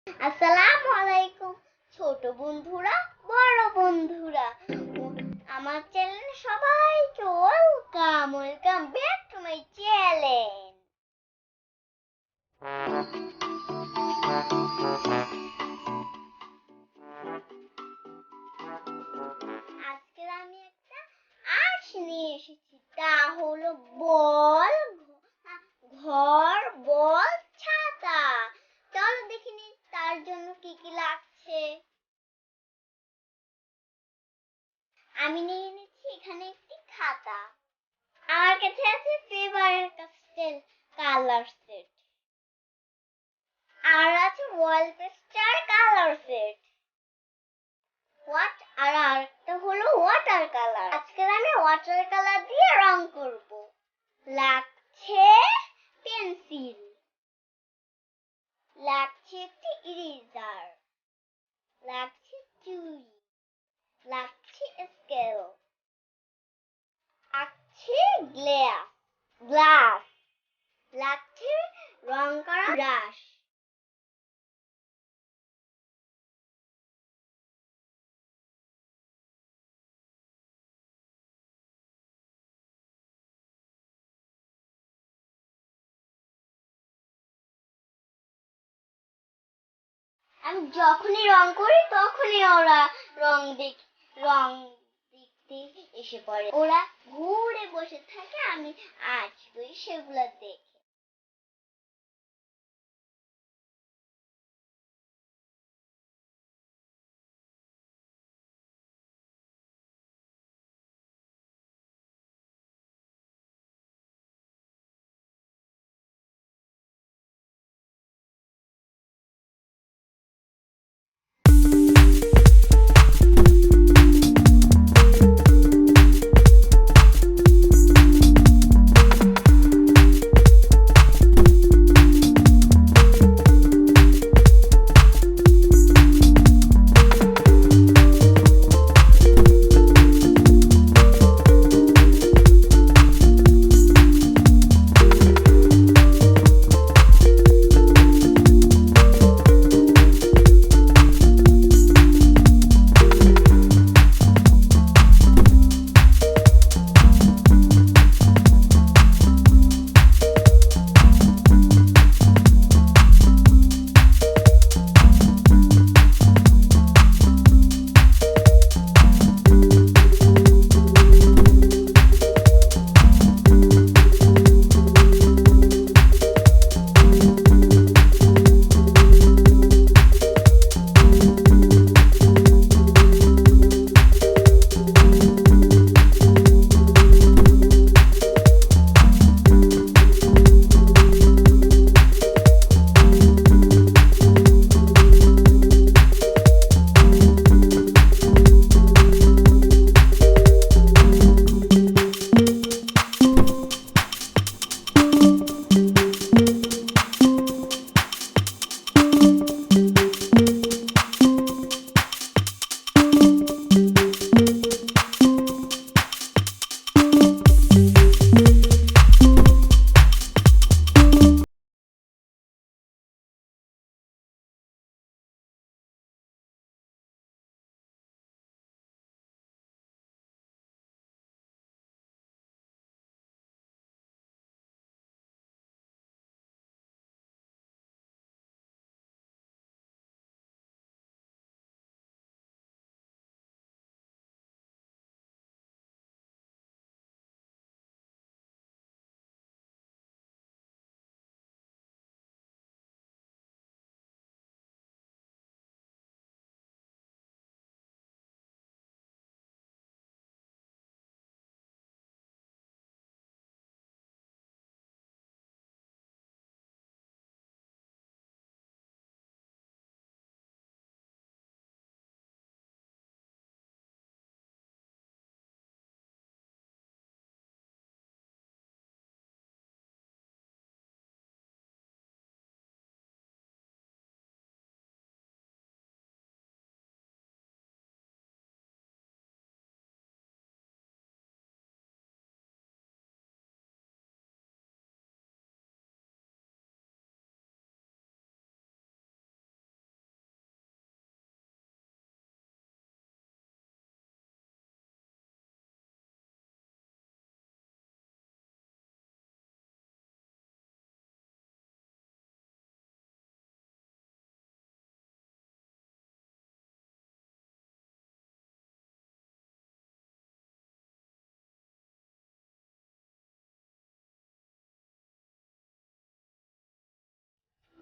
আসসালামু আলাইকুম ছোট বন্ধুরা, বড় বন্ধুরা, আমার চ্যানেলে সবাইকে welcome back to my channel. আজকে আমি একটা আর্ট নিয়ে এসেছি, তা হলো বল, ঘর, বল, ছাতা। চলো দেখে নিই তার জন্য কি কি লাগছে। আমি নিয়ে নিচ্ছি এখানে একটি খাতা, আমার কাছে আছে ফেভারিট কাস্টেল কালার সেট, আর আছে ওয়াল পেস্টার কালার সেট, আর আরেকটা হলো ওয়াটার কালার। আজকে আমি ওয়াটার কালার দিয়ে রং করব। লাগছে পেন্সিল, লাগছে একটি ইরেজার, লাগছে চুড়ি, লাগছে স্কেল, লাগছে গ্লাস, লাগছে রং করা ব্রাশ। আমি যখনই রং করি তখনই ওরা রং দেখতে এসে পড়ে। ওরা ঘুরে বসে থাকে, আমি আর্ট করি সেগুলো দেখে।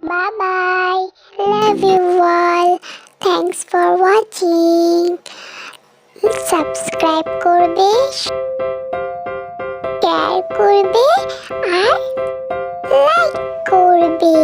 Bye bye. Love you all. Thanks for watching. Subscribe করবে, শেয়ার করবে আর লাইক করবে।